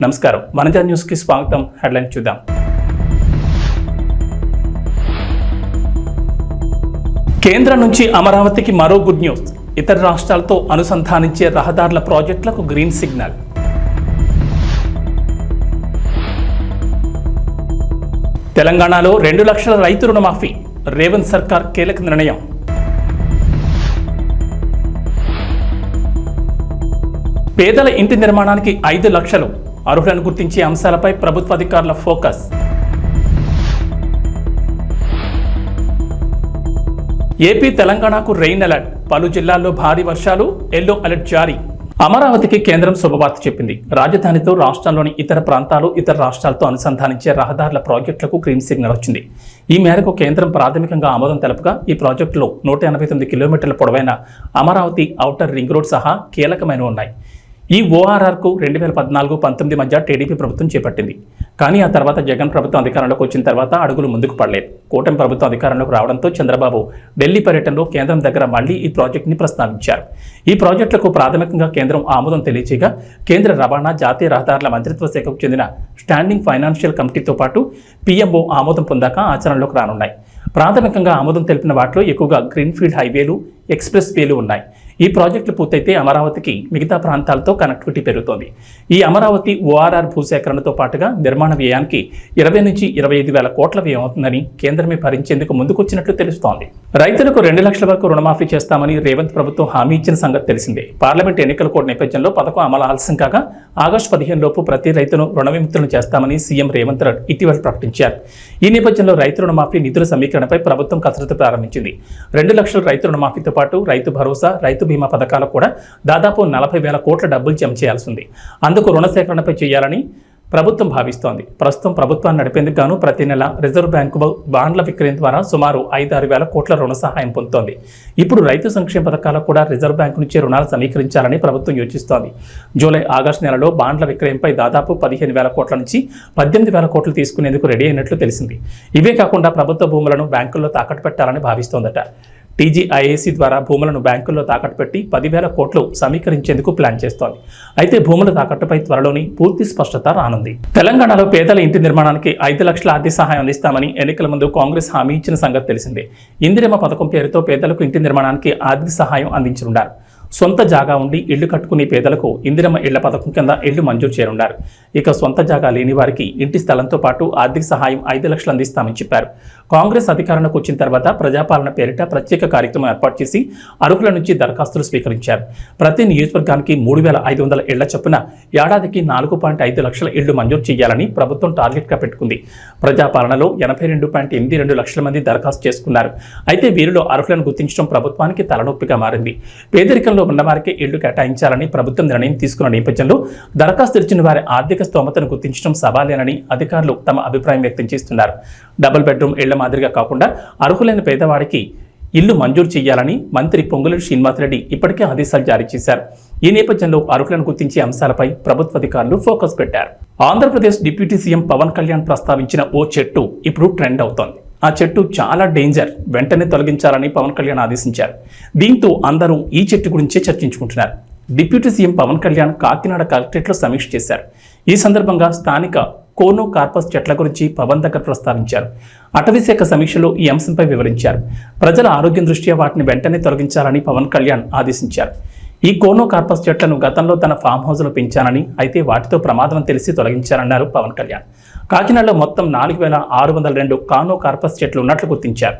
నమస్కారం వనజ న్యూస్ కి స్వాగతం. హెడ్లైన్ చూద్దాం. కేంద్రం నుంచి అమరావతికి మరో గుడ్ న్యూస్. ఇతర రాష్ట్రాలతో అనుసంధానించే రహదారుల ప్రాజెక్టులకు గ్రీన్ సిగ్నల్. తెలంగాణలో 2 లక్షల రైతు రుణమాఫీ. రేవంత్ సర్కార్ కీలక నిర్ణయం. పేదల ఇంటి నిర్మాణానికి 5 లక్షలు. అర్హులను గుర్తించే అంశాలపై ప్రభుత్వ అధికారుల ఫోకస్. ఏపీ తెలంగాణకు రెయిన్ అలర్ట్. పలు జిల్లాల్లో భారీ వర్షాలు, ఎల్లో అలర్ట్ జారీ. అమరావతికి కేంద్రం శుభవార్త చెప్పింది. రాజధానితో రాష్ట్రంలోని ఇతర ప్రాంతాలు, ఇతర రాష్ట్రాలతో అనుసంధానించే రహదారుల ప్రాజెక్టులకు గ్రీన్ సిగ్నల్ వచ్చింది. ఈ మేరకు కేంద్రం ప్రాథమికంగా ఆమోదం తెలపగా ఈ ప్రాజెక్టులో 189 కిలోమీటర్ల పొడవైన అమరావతి ఔటర్ రింగ్ రోడ్ సహా కీలకమైనవి ఉన్నాయి. ఈ ఓఆర్ఆర్కు 2014-19 మధ్య టీడీపీ ప్రభుత్వం చేపట్టింది. కానీ ఆ తర్వాత జగన్ ప్రభుత్వం అధికారంలోకి వచ్చిన తర్వాత అడుగులు ముందుకు పడలేదు. కూటమి ప్రభుత్వం అధికారంలోకి రావడంతో చంద్రబాబు ఢిల్లీ పర్యటనలో కేంద్రం దగ్గర మళ్లీ ఈ ప్రాజెక్టుని ప్రస్తావించారు. ఈ ప్రాజెక్టులకు ప్రాథమికంగా కేంద్రం ఆమోదం తెలియజేయగా కేంద్ర రవాణా, జాతీయ రహదారుల మంత్రిత్వ శాఖకు చెందిన స్టాండింగ్ ఫైనాన్షియల్ కమిటీతో పాటు పీఎంఓ ఆమోదం పొందాక ఆచరణలోకి రానున్నాయి. ప్రాథమికంగా ఆమోదం తెలిపిన వాటిలో ఎక్కువగా గ్రీన్ఫీల్డ్ హైవేలు, ఎక్స్ప్రెస్ వేలు ఉన్నాయి. ఈ ప్రాజెక్టులు పూర్తయితే అమరావతికి మిగతా ప్రాంతాలతో కనెక్టివిటీ పెరుగుతోంది. ఈ అమరావతి ఓఆర్ఆర్ భూసేకరణతో పాటుగా నిర్మాణ వ్యయానికి 20 నుంచి 25 వేల కోట్ల వ్యయం అవుతుందని కేంద్రమే భరించేందుకు ముందుకొచ్చినట్లు తెలుస్తోంది. రైతులకు 2 లక్షల వరకు రుణమాఫీ చేస్తామని రేవంత్ ప్రభుత్వం హామీ ఇచ్చిన సంగతి తెలిసిందే. పార్లమెంట్ ఎన్నికల కోడ్ నేపథ్యంలో పథకం అమలు ఆలస్యం కాగా ఆగస్టు 15 లోపు ప్రతి రైతును రుణ విముక్తులను చేస్తామని సీఎం రేవంత్ రెడ్డి ఇటీవల ప్రకటించారు. ఈ నేపథ్యంలో రైతు రుణమాఫీ నిధుల సమీకరణపై ప్రభుత్వం కసరత్తు ప్రారంభించింది. 2 లక్షల రైతు రుణమాఫీతో పాటు రైతు భరోసా, రైతు బీమా పథకాలకు కూడా దాదాపు 40 వేల కోట్ల డబ్బులు జమ చేయాల్సి ఉంది. అందుకు రుణ సేకరణపై చేయాలని ప్రభుత్వం భావిస్తోంది. ప్రస్తుతం ప్రభుత్వాన్ని నడిపేందుకు గాను ప్రతి నెల రిజర్వ్ బ్యాంకు బాండ్ల విక్రయం ద్వారా సుమారు 5-6 వేల కోట్ల రుణ సహాయం పొందుతోంది. ఇప్పుడు రైతు సంక్షేమ పథకాలకు కూడా రిజర్వ్ బ్యాంకు నుంచి రుణాలు సమీకరించాలని ప్రభుత్వం యోచిస్తోంది. జూలై, ఆగస్టు నెలలో బాండ్ల విక్రయంపై దాదాపు 15 వేల కోట్ల నుంచి 18 వేల కోట్లు తీసుకునేందుకు రెడీ అయినట్లు తెలిసింది. ఇవే కాకుండా ప్రభుత్వ భూములను బ్యాంకుల్లో తాకట్టు పెట్టాలని భావిస్తోందట. టీజీఐఏసీ ద్వారా భూములను బ్యాంకుల్లో తాకట్టు పెట్టి 10,000 కోట్లు సమీకరించేందుకు ప్లాన్ చేస్తోంది. అయితే భూముల తాకట్టుపై త్వరలోని పూర్తి స్పష్టత రానుంది. తెలంగాణలో పేదల ఇంటి నిర్మాణానికి 5 లక్షల ఆర్థిక సహాయం అందిస్తామని ఎన్నికల ముందు కాంగ్రెస్ హామీ ఇచ్చిన సంగతి తెలిసిందే. ఇందిరమ్మ పథకం పేరుతో పేదలకు ఇంటి నిర్మాణానికి ఆర్థిక సహాయం అందించనున్నారు. సొంత జాగా ఉండి ఇళ్లు కట్టుకునే పేదలకు ఇందిరమ్మ ఇళ్ల పథకం కింద ఇళ్లు మంజూరు చేయనున్నారు. ఇక సొంత జాగా లేని వారికి ఇంటి స్థలంతో పాటు ఆర్థిక సహాయం 5 లక్షలు అందిస్తామని చెప్పారు. కాంగ్రెస్ అధికారంలోకి వచ్చిన తర్వాత ప్రజాపాలన పేరిట ప్రత్యేక కార్యక్రమం ఏర్పాటు చేసి అర్హుల నుంచి దరఖాస్తులు స్వీకరించారు. ప్రతి నియోజకవర్గానికి 3,500 ఇళ్ల చొప్పున ఏడాదికి 4.5 లక్షల ఇళ్లు మంజూరు చేయాలని ప్రభుత్వం టార్గెట్గా పెట్టుకుంది. ప్రజాపాలనలో 82.82 లక్షల మంది దరఖాస్తు చేసుకున్నారు. అయితే వీరిలో అర్హులను గుర్తించడం ప్రభుత్వానికి తలనొప్పిగా మారింది. పేదరికంలో ఉన్నవారికి ఇళ్లు కేటాయించాలని ప్రభుత్వం నిర్ణయం తీసుకున్న నేపథ్యంలో దరఖాస్తు ఇచ్చిన వారి ఆర్థిక స్తోమతను గుర్తించడం సవాలేనని అధికారులు తమ అభిప్రాయం వ్యక్తం చేస్తున్నారు. డబుల్ బెడ్రూమ్ ఇళ్ల మాదిరిగా కాకుండా అర్హులైన పేదవాడికి ఇల్లు మంజూరు చేయాలని మంత్రి పొంగులేటి శ్రీనివాసరెడ్డి ఇప్పటికే ఆదేశాలు జారీ చేశారు. ఈ నేపథ్యంలో అర్హులను గుర్తించే అంశాలపై ప్రభుత్వ అధికారులు ఫోకస్ పెట్టారు. ఆంధ్రప్రదేశ్ డిప్యూటీ సీఎం పవన్ కళ్యాణ్ ప్రస్తావించిన ఓ చెట్టు ఇప్పుడు ట్రెండ్ అవుతోంది. ఆ చెట్టు చాలా డేంజర్, వెంటనే తొలగించాలని పవన్ కళ్యాణ్ ఆదేశించారు. దీంతో అందరూ ఈ చెట్టు గురించే చర్చించుకుంటున్నారు. డిప్యూటీ సీఎం పవన్ కళ్యాణ్ కాకినాడ కలెక్టరేట్లో సమీక్ష చేశారు. ఈ సందర్భంగా స్థానిక కోనో కార్పస్ చెట్ల గురించి పవన్ దగ్గర ప్రస్తావించారు. అటవీశాఖ సమీక్షలో ఈ అంశంపై వివరించారు. ప్రజల ఆరోగ్యం దృష్ట్యా వాటిని వెంటనే తొలగించాలని పవన్ కళ్యాణ్ ఆదేశించారు. ఈ కోనో కార్పస్ చెట్లను గతంలో తన ఫామ్ హౌస్లో పెంచానని, అయితే వాటితో ప్రమాదం తెలిసి తొలగించారన్నారు పవన్ కళ్యాణ్. కాకినాడలో మొత్తం 4,602 కానో కార్పస్ చెట్లు ఉన్నట్లు గుర్తించారు.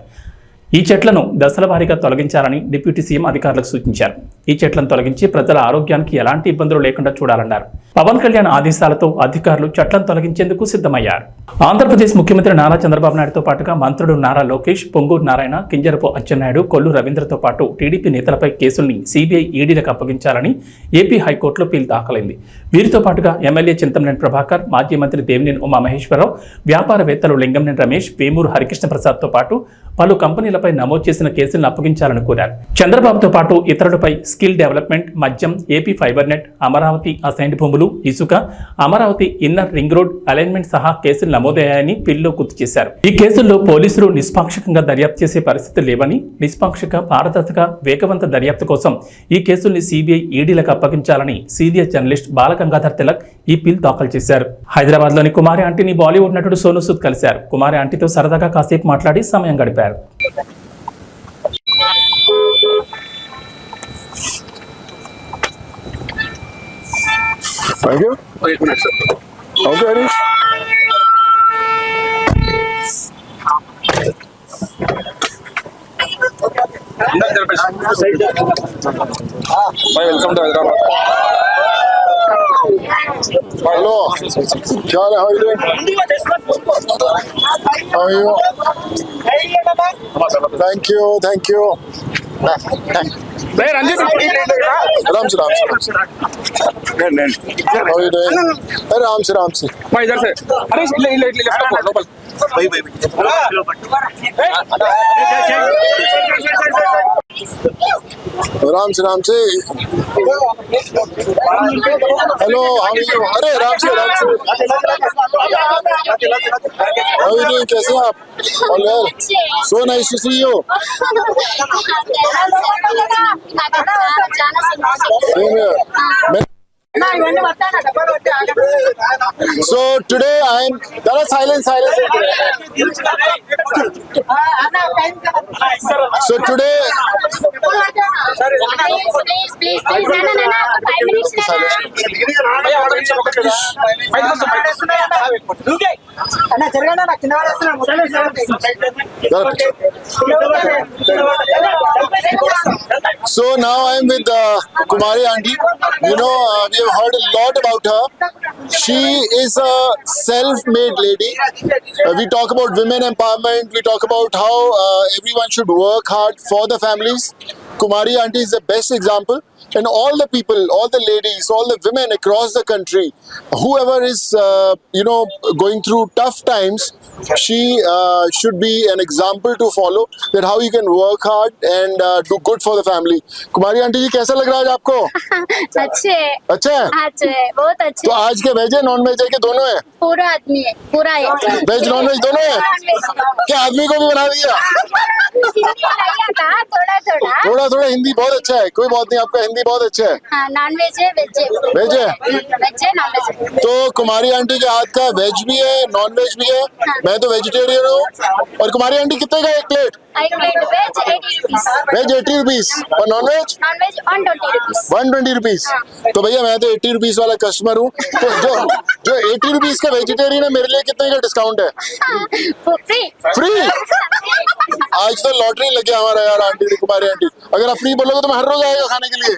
ఈ చెట్లను దశల వారీగా తొలగించాలని డిప్యూటీ సీఎం అధికారులకు సూచించారు. ఈ చెట్లను తొలగించి ప్రజల ఆరోగ్యానికి ఎలాంటి ఇబ్బందులు లేకుండా చూడాలన్నారు. పవన్ కళ్యాణ్ ఆదేశాలతో అధికారులు చెట్లను తొలగించేందుకు సిద్ధమయ్యారు. ఆంధ్రప్రదేశ్ ముఖ్యమంత్రి నారా చంద్రబాబు నాయుడుతో పాటుగా మంత్రులు నారా లోకేష్, పొంగూరు నారాయణ, కింజరపు అచ్చెన్నాయుడు, కొల్లు రవీంద్రతో పాటు టీడీపీ నేతలపై కేసుల్ని సీబీఐ, ఈడీలకు అప్పగించాలని ఏపీ హైకోర్టులో పిల్ దాఖలైంది. వీరితో పాటుగా ఎమ్మెల్యే చింతమనేని ప్రభాకర్, మాజీ మంత్రి దేవినేని ఉమామహేశ్వరరావు, వ్యాపారవేత్తలు లింగంనేని రమేష్, వేమూరు హరికృష్ణ ప్రసాద్తో పాటు పలు కంపెనీలపై నమోదు చేసిన కేసులను అప్పగించాలని కోరారు. చంద్రబాబుతో పాటు ఇతరులపై స్కిల్ డెవలప్మెంట్, మద్యం, AP fibre net, Amaravati assigned భూములు, ఇసుక, Amaravati inner ring road alignment సహా కేసులు నమోదయ్యాయని పిల్లో గుర్తు చేశారు. ఈ కేసుల్లో పోలీసులు నిష్పాక్షికంగా దర్యాప్తు చేసే పరిస్థితి లేవని, నిష్పాక్షిక, పారదర్శక, వేగవంత దర్యాప్తు కోసం ఈ కేసుల్ని సిబిఐ, ఈడీలకు అప్పగించాలని సీనియర్ జర్నలిస్ట్ బాలగంగాధర్ తిలక్ ఈ పిల్ దాఖలు చేశారు. హైదరాబాద్ లోని కుమారి ఆంటీని బాలీవుడ్ నటుడు సోనూ సూద్ కలిశారు. కుమారి ఆంటీతో సరదాగా కాసేపు మాట్లాడి సమయం గడిపారు. Thank you. Wait a minute, sir. Okay, Harish. Bye, welcome to Hyderabad. Hello. How are you doing? How are you? Thank you. Thank you. Hey, Ranjit. Ram se. How are you doing? Hey, Ram se. Bye, इधर से. अरे ले left को local. भाई. Ram se. Hello. How are you? अरे Ram se. How are you doing? कैसे हैं आप? All well. So nice to see you. Same here. So today I'm silence. So today please. No. 5 minutes. So now I'm with Kumari Aunty. You know, we have heard a lot about her. She is a self-made lady. We talk about women empowerment. We talk about how everyone should work hard for the families. Kumari Aunty is the best example. And all the people, all the ladies, all the women across the country, whoever is, going through tough times, she should be an example to follow, that how you can work hard and do good for the family. Kumari Aunty जी, कैसा लग रहा है आज आपको? अच्छे है, बहुत अच्छे. तो आज के वेज है, नॉन वेज है कि दोनों है? पूरा आदमी है, पूरा है. वेज नॉन वेज दोनों है? क्या आदमी को भी बना दिया? थोड़ा हिंदी बहुत अच्छा है. कोई बात नहीं, आपका हिंदी बहुत अच्छा है. नॉन वेज है, वेज है. वेज है? वेज है, नॉन वेज है. तो कुमारी आंटी के हाथ का वेज भी है, नॉन वेज भी है. मैं तो वेजिटेरियन हूँ. और कुमारी आंटी कितने का एक प्लेट? एक plate veg 80 rupees. Veg 80 rupees और नॉन वेज 120 रुपीस. 120 रुपीस. तो भैया मैं तो 80 रुपीस वाला कस्टमर हूँ. तो जो 80 रुपीस का वेजिटेरियन है, मेरे लिए कितने का डिस्काउंट है? फ्री. आज तो लॉटरी लग गया हमारा यार आंटी कुमारी आंटी. अगर आप फ्री बोलोगे तो मैं हर रोज आएगा खाने के लिए.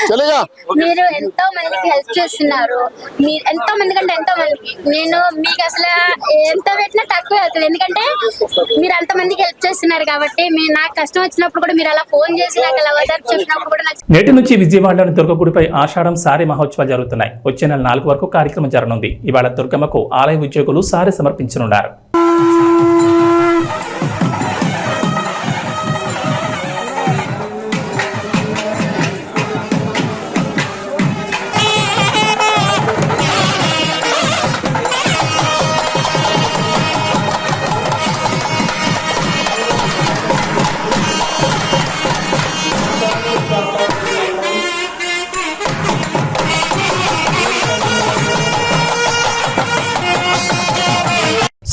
చలేగా. మీరు ఎంతో మందికి హెల్ప్ చేస్తున్నారు. మీరు ఎంతో మంది కంటే ఎంతో మందికి నేను మీకు అసలు ఎంత పెట్టినా తక్కువ అవుతుంది. ఎందుకంటే మీరు అంత మందికి హెల్ప్ చేస్తున్నారు కాబట్టి నాకు కష్టం వచ్చినప్పుడు కూడా మీరు అలా ఫోన్ చేసి నాకు అలా ఓదార్పు చెప్పినప్పుడు కూడా నేటి నుంచి విజయవాడలోని దుర్గగుడిపై ఆషాఢం సారీ మహోత్సవాలు జరుగుతున్నాయి. వచ్చే నెల 4 వరకు కార్యక్రమం జరగనుంది. ఇవాళ దుర్గమ్మకు ఆలయ ఉద్యోగులు సారీ సమర్పించనున్నారు.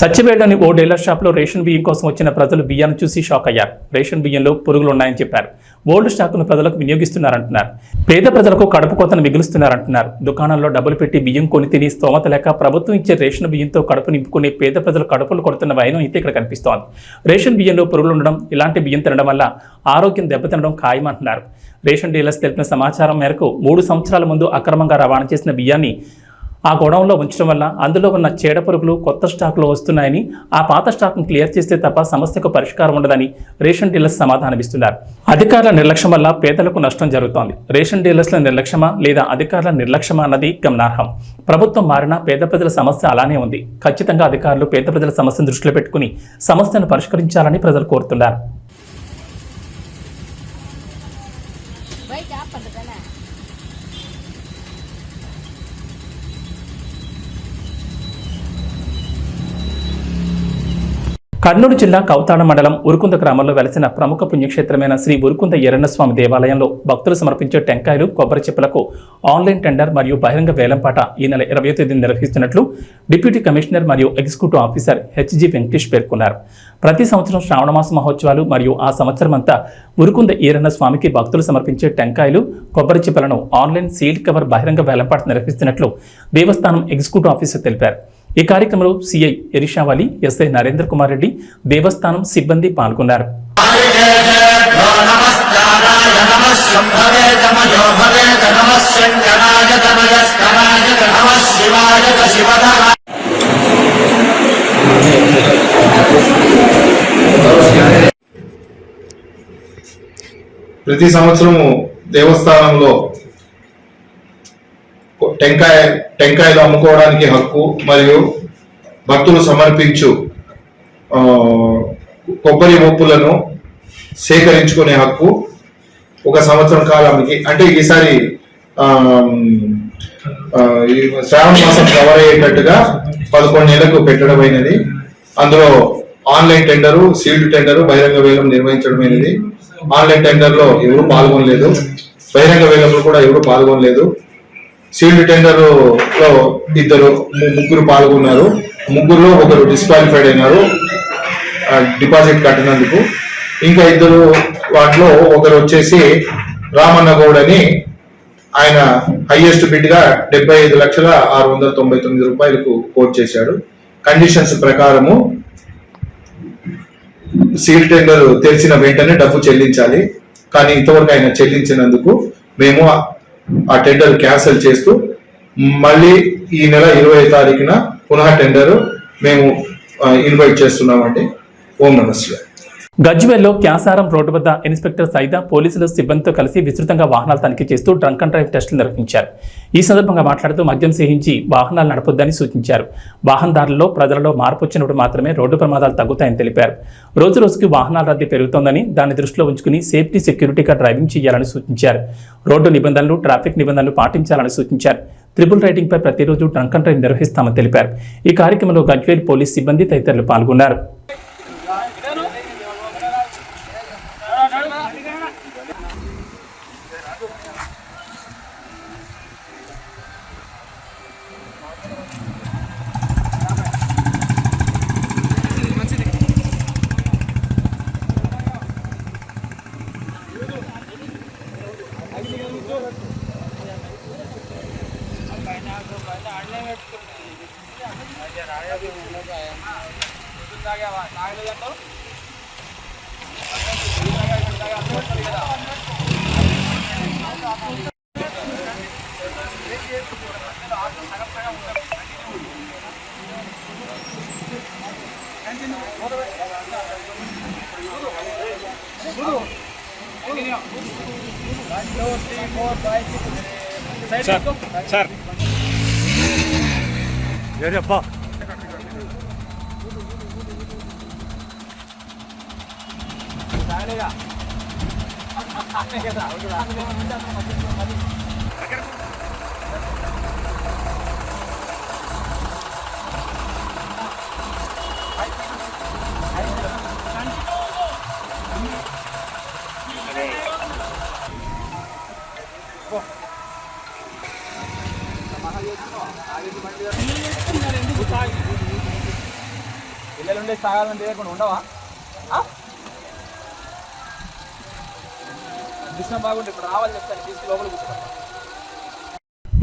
సత్యవేడలోని ఓ డీలర్ షాప్లో రేషన్ బియ్యం కోసం వచ్చిన ప్రజలు బియ్యాన్ని చూసి షాక్ అయ్యారు. రేషన్ బియ్యంలో పురుగులు ఉన్నాయని చెప్పారు. ఓల్డ్ స్టాక్ను ప్రజలకు వినియోగిస్తున్నారంటున్నారు. పేద ప్రజలకు కడుపు కోతను మిగులుస్తున్నారంటున్నారు. దుకాణంలో డబ్బులు పెట్టి బియ్యం కొని తిని స్తోమత లేక ప్రభుత్వం ఇచ్చే రేషన్ బియ్యంతో కడుపు నింపుకునే పేద ప్రజలు కడుపులు కొడుతున్న వైనం అయితే ఇక్కడ కనిపిస్తోంది. రేషన్ బియ్యంలో పురుగులు ఉండడం, ఇలాంటి బియ్యం తినడం వల్ల ఆరోగ్యం దెబ్బతినడం ఖాయమంటున్నారు. రేషన్ డీలర్స్ తెలిపిన సమాచారం మేరకు 3 సంవత్సరాల ముందు అక్రమంగా రవాణా చేసిన బియ్యాన్ని ఆ గోడౌన్లో ఉంచడం వల్ల అందులో ఉన్న చీడ పురుగులు కొత్త స్టాక్లో వస్తున్నాయని, ఆ పాత స్టాక్ను క్లియర్ చేస్తే తప్ప సమస్యకు పరిష్కారం ఉండదని రేషన్ డీలర్స్ సమాధానమిస్తున్నారు. అధికారుల నిర్లక్ష్యం వల్ల పేదలకు నష్టం జరుగుతోంది. రేషన్ డీలర్స్ల నిర్లక్ష్యమా లేదా అధికారుల నిర్లక్ష్యమా అన్నది గమనార్హం. ప్రభుత్వం మారినా పేద ప్రజల సమస్య అలానే ఉంది. ఖచ్చితంగా అధికారులు పేద ప్రజల సమస్యను దృష్టిలో పెట్టుకుని సమస్యను పరిష్కరించాలని ప్రజలు కోరుతున్నారు. కర్నూలు జిల్లా కౌతాడ మండలం ఉరుకుంద గ్రామంలో వెలసిన ప్రముఖ పుణ్యక్షేత్రమైన శ్రీ ఉరుకుంద ఎర్రన్నస్వామి దేవాలయంలో భక్తులు సమర్పించే టెంకాయలు కొబ్బరి చెప్పులకు ఆన్లైన్ టెండర్ మరియు బహిరంగ వేలంపాట ఈ నెల 20వ తేదీన నిర్వహిస్తున్నట్లు డిప్యూటీ కమిషనర్ మరియు ఎగ్జిక్యూటివ్ ఆఫీసర్ హెచ్జి వెంకటేష్ పేర్కొన్నారు. ప్రతి సంవత్సరం శ్రావణమాస మహోత్సవాలు మరియు ఆ సంవత్సరం అంతా ఉరుకుంద ఈరన్న స్వామికి భక్తులు సమర్పించే టెంకాయలు కొబ్బరి చెప్పులను ఆన్లైన్ సీల్డ్ కవర్ బహిరంగ వేలంపాట నిర్వహిస్తున్నట్లు దేవస్థానం ఎగ్జిక్యూటివ్ ఆఫీసర్ తెలిపారు. ఈ కార్యక్రమంలో సిఐ ఎరిషావాలి, ఎస్ఐ నరేంద్ర కుమార్ రెడ్డి, దేవస్థానం సిబ్బంది పాల్గొన్నారు. ప్రతి సంవత్సరము దేవస్థానంలో టెంకాయలు అమ్ముకోవడానికి హక్కు మరియు భక్తులు సమర్పించు కొబ్బరి మొప్పులను సేకరించుకునే హక్కు ఒక సంవత్సరం కాలానికి, అంటే ఈసారి శ్రావణ మాసం కవర్ అయ్యేటట్టుగా 11 నెలలకు పెట్టడమైనది. అందులో ఆన్లైన్ టెండరు, సీల్డ్ టెండరు, బహిరంగ వేలం నిర్వహించడమైనది. ఆన్లైన్ టెండర్లో ఎవరు పాల్గొనలేదు, బహిరంగ వేలంలో కూడా ఎవరు పాల్గొనలేదు. సీల్డ్ టెండర్ లో ముగ్గురు పాల్గొన్నారు. ముగ్గురులో ఒకరు డిస్క్వాలిఫైడ్ అయినారు డిపాజిట్ కట్టినందుకు. ఇంకా 2 వాటిలో ఒకరు వచ్చేసి రామన్న గౌడ్ అని, ఆయన హైయెస్ట్ బిడ్ గా 75,699 రూపాయలకు కోట్ చేశాడు. కండిషన్స్ ప్రకారము సీల్డ్ టెండర్ తెరిచిన వెంటనే డబ్బు చెల్లించాలి. కానీ ఇంతవరకు ఆయన చెల్లించినందుకు మేము ఆ టెండర్ క్యాన్సిల్ చేస్తూ మళ్ళీ ఈ నెల 20వ తారీఖున పునః టెండర్ మేము ఇన్వైట్ చేస్తున్నామండి. ఓం నమస్తే. గజ్వేల్లో క్యాసారం రోడ్డు వద్ద ఇన్స్పెక్టర్ సైదా పోలీసులు సిబ్బందితో కలిసి విస్తృతంగా వాహనాలు తనిఖీ చేస్తూ డ్రంక్ అండ్ డ్రైవ్ టెస్టులు నిర్వహించారు. ఈ సందర్భంగా మాట్లాడుతూ మద్యం సేవించి వాహనాలు నడపొద్దని సూచించారు. వాహనదారులలో ప్రజలలో మార్పు వచ్చినప్పుడు మాత్రమే రోడ్డు ప్రమాదాలు తగ్గుతాయని తెలిపారు. రోజు రోజుకి వాహనాల రద్దీ పెరుగుతోందని దాన్ని దృష్టిలో ఉంచుకుని సేఫ్టీ సెక్యూరిటీగా డ్రైవింగ్ చేయాలని సూచించారు. రోడ్డు నిబంధనలు, ట్రాఫిక్ నిబంధనలు పాటించాలని సూచించారు. ట్రిపుల్ రైడింగ్ పై ప్రతిరోజు డ్రంక్ అండ్ డ్రైవ్ నిర్వహిస్తామని తెలిపారు. ఈ కార్యక్రమంలో గజ్వేల్ పోలీస్ సిబ్బంది తదితరులు పాల్గొన్నారు. సార్ అబ్బా పిల్లలుండే తాగాలని తెలియకుండా ఉండవా? దృశ్యం బాగుంటే ఇప్పుడు రావాలి చెప్తాను, తీసుకు లోపల కూర్చోవాలి.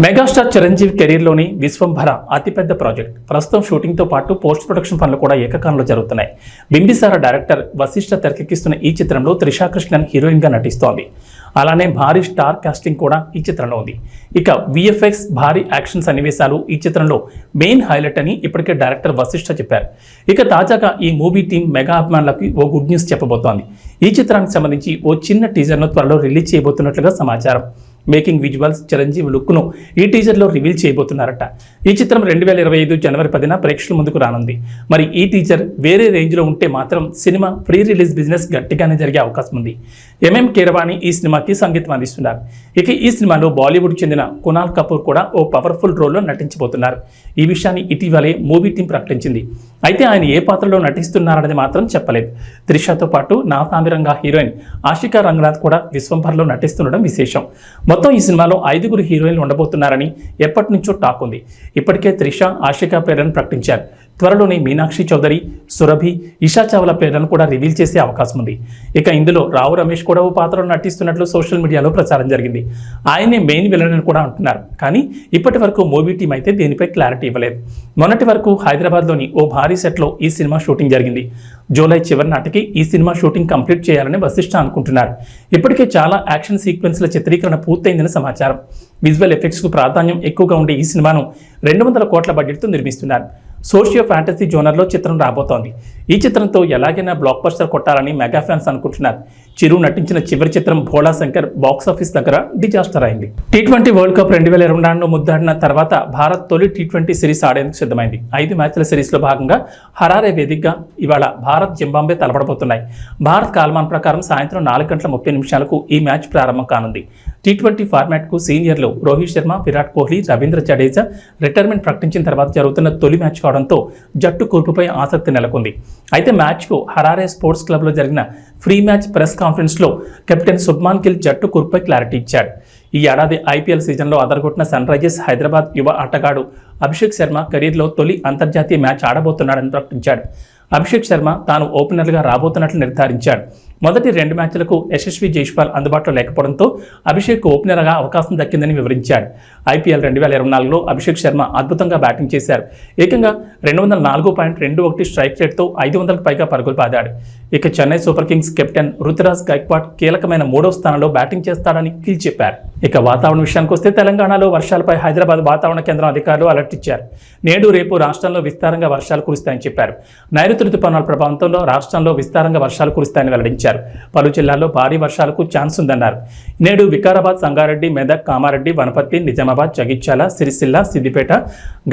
మెగాస్టార్ చిరంజీవి కెరీర్లోని విశ్వంభర అతిపెద్ద ప్రాజెక్ట్. ప్రస్తుతం షూటింగ్తో పాటు పోస్ట్ ప్రొడక్షన్ పనులు కూడా ఏకకాలంలో జరుగుతున్నాయి. బింబిసార డైరెక్టర్ వశిష్ఠ తెరకెక్కిస్తున్న ఈ చిత్రంలో త్రిషా కృష్ణన్ హీరోయిన్గా నటిస్తోంది. అలానే భారీ స్టార్ కాస్టింగ్ కూడా ఈ చిత్రంలో ఉంది. ఇక విఎఫ్ఎక్స్, భారీ యాక్షన్ సన్నివేశాలు ఈ చిత్రంలో మెయిన్ హైలైట్ అని ఇప్పటికే డైరెక్టర్ వశిష్ఠ చెప్పారు. ఇక తాజాగా ఈ మూవీ టీం మెగా అభిమానులకు ఓ గుడ్ న్యూస్ చెప్పబోతోంది. ఈ చిత్రానికి సంబంధించి ఓ చిన్న టీజర్ను త్వరలో రిలీజ్ చేయబోతున్నట్లుగా సమాచారం. మేకింగ్ విజువల్స్, చిరంజీవి లుక్ను ఈ టీజర్లో రివీల్ చేయబోతున్నారట. ఈ చిత్రం 2025 జనవరి 10న ప్రేక్షకుల ముందుకు రానుంది. మరి ఈ టీజర్ వేరే రేంజ్లో ఉంటే మాత్రం సినిమా ప్రీ రిలీజ్ బిజినెస్ గట్టిగానే జరిగే అవకాశం ఉంది. ఎంఎం కీరవాణి ఈ సినిమాకి సంగీతం అందిస్తున్నారు. ఇక ఈ సినిమాలో బాలీవుడ్ చెందిన కునాల్ కపూర్ కూడా ఓ పవర్ఫుల్ రోల్లో నటించబోతున్నారు. ఈ విషయాన్ని ఇటీవలే మూవీ టీం ప్రకటించింది. అయితే ఆయన ఏ పాత్రలో నటిస్తున్నారనేది మాత్రం చెప్పలేదు. త్రిషతో పాటు నాసామిరంగా హీరోయిన్ ఆషికా రంగనాథ్ కూడా విశ్వంభర్లో నటిస్తుండడం విశేషం. మొత్తం ఈ సినిమాలో 5 హీరోయిన్లు ఉండబోతున్నారని ఎప్పటి నుంచో టాక్ ఉంది. ఇప్పటికే త్రిష, ఆషికా పేర్లను ప్రకటించారు. త్వరలోనే మీనాక్షి చౌదరి, సురభి, ఇషా చావ్లా పేర్లను కూడా రివీల్ చేసే అవకాశం ఉంది. ఇక ఇందులో రావు రమేష్ కూడా ఓ పాత్రలో నటిస్తున్నట్లు సోషల్ మీడియాలో ప్రచారం జరిగింది. ఆయనే మెయిన్ విలన్ అని కూడా అంటున్నారు. కానీ ఇప్పటి వరకు మూవీ టీం అయితే దీనిపై క్లారిటీ ఇవ్వలేదు. మొన్నటి వరకు హైదరాబాద్లోని ఓ భారీ సెట్లో ఈ సినిమా షూటింగ్ జరిగింది. జూలై చివరి నాటికి ఈ సినిమా షూటింగ్ కంప్లీట్ చేయాలని వశిష్ఠ అనుకుంటున్నారు. ఇప్పటికే చాలా యాక్షన్ సీక్వెన్స్ల చిత్రీకరణ పూర్తయిందని సమాచారం. విజువల్ ఎఫెక్ట్స్కు ప్రాధాన్యం ఎక్కువగా ఉండే ఈ సినిమాను 200 కోట్ల బడ్జెట్తో నిర్మిస్తున్నారు. సోషియో ఫ్యాంటసీ జోనర్లో చిత్రం రాబోతోంది. ఈ చిత్రంతో ఎలాగైనా బ్లాక్ బస్టర్ కొట్టాలని మెగా ఫ్యాన్స్ అనుకుంటున్నారు. చిరు నటించిన చివరి చిత్రం భోళా శంకర్ బాక్సాఫీస్ దగ్గర డిజాస్టర్ అయింది. T20 వరల్డ్ కప్ 2024 ముద్దాడిన తర్వాత భారత్ తొలి T20 సిరీస్ ఆడేందుకు సిద్ధమైంది. 5 మ్యాచ్ల సిరీస్లో భాగంగా హరారే వేదికగా ఇవాళ భారత్ జింబాబ్వే తలపడబోతున్నాయి. భారత్ కాలమాన ప్రకారం సాయంత్రం 4:30 ఈ మ్యాచ్ ప్రారంభం కానుంది. T20 ఫార్మాట్కు సీనియర్లు రోహిత్ శర్మ, విరాట్ కోహ్లీ, రవీంద్ర జడేజా రిటైర్మెంట్ ప్రకటించిన తర్వాత జరుగుతున్న తొలి మ్యాచ్ కావడంతో జట్టు కూర్పుపై ఆసక్తి నెలకొంది. అయితే మ్యాచ్కు హరారే స్పోర్ట్స్ క్లబ్లో జరిగిన ఫ్రీ మ్యాచ్ ప్రెస్ కాన్ఫరెన్స్లో కెప్టెన్ శుభ్మాన్ గిల్ జట్టు కూర్పుపై క్లారిటీ ఇచ్చాడు. ఈ ఏడాది IPL సీజన్లో అదరగొట్టిన సన్ రైజర్స్ హైదరాబాద్ యువ ఆటగాడు అభిషేక్ శర్మ కెరీర్లో తొలి అంతర్జాతీయ మ్యాచ్ ఆడబోతున్నాడని ప్రకటించాడు. అభిషేక్ శర్మ తాను ఓపెనర్గా రాబోతున్నట్లు నిర్ధారించాడు. మొదటి 2 మ్యాచ్లకు యశస్వి జైస్వాల్ అందుబాటులో లేకపోవడంతో అభిషేక్ ఓపెనర్గా అవకాశం దక్కిందని వివరించాడు. IPL 2024లో అభిషేక్ శర్మ అద్భుతంగా బ్యాటింగ్ చేశారు. ఏకంగా 204.21 స్ట్రైక్ రేట్తో 500కు పైగా పరుగులు బాదాడు. ఇక Chennai Super Kings captain Ruturaj Gaikwad కీలకమైన 3వ స్థానంలో బ్యాటింగ్ చేస్తాడని కిల్ చెప్పారు. ఇక వాతావరణ విషయానికి వస్తే తెలంగాణలో వర్షాలపై హైదరాబాద్ వాతావరణ కేంద్రం అధికారులు అలర్ట్ ఇచ్చారు. నేడు రేపు రాష్ట్రంలో విస్తారంగా వర్షాలు కురుస్తాయని చెప్పారు. నైరుతి రుతుపవనాల ప్రభావంతో రాష్ట్రంలో విస్తారంగా వర్షాలు కురుస్తాయని వెల్లడించారు. పలు జిల్లాల్లో భారీ వర్షాలకు ఛాన్స్ ఉందన్నారు. నేడు వికారాబాద్, సంగారెడ్డి, మెదక్, కామారెడ్డి, వనపర్తి, నిజామాబాద్, జగిత్యాల, సిరిసిల్ల, సిద్దిపేట,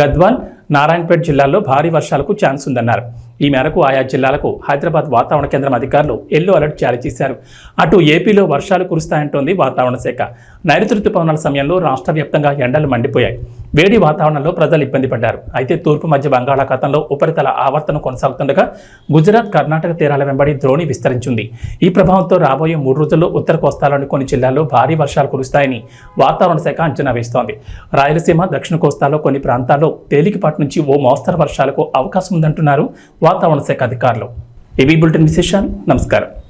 గద్వాల్, నారాయణపేట జిల్లాల్లో భారీ వర్షాలకు ఛాన్స్ ఉందన్నారు. ఈ మేరకు ఆయా జిల్లాలకు హైదరాబాద్ వాతావరణ కేంద్రం అధికారులు ఎల్లో అలర్ట్ జారీ చేశారు. అటు ఏపీలో వర్షాలు కురుస్తాయంటోంది వాతావరణ శాఖ. నైరుతి రుతుపవనాల సమయంలో రాష్ట్ర వ్యాప్తంగా ఎండలు మండిపోయాయి. వేడి వాతావరణంలో ప్రజలు ఇబ్బంది పడ్డారు. అయితే తూర్పు మధ్య బంగాళాఖాతంలో ఉపరితల ఆవర్తనం కొనసాగుతుండగా గుజరాత్, కర్ణాటక తీరాల వెంబడి ద్రోణి విస్తరించింది. ఈ ప్రభావంతో రాబోయే 3 రోజుల్లో ఉత్తర కోస్తాలోని కొన్ని జిల్లాల్లో భారీ వర్షాలు కురుస్తాయని వాతావరణ శాఖ అంచనా వేస్తోంది. రాయలసీమ, దక్షిణ కోస్తాలో కొన్ని ప్రాంతాల్లో తేలికపాటి నుంచి ఓ మోస్తరు వర్షాలకు అవకాశం ఉందంటున్నారు వాతావరణ శాఖ అధికారులు. ఏబీ బులెటిన్ విశేషాలు. నమస్కారం.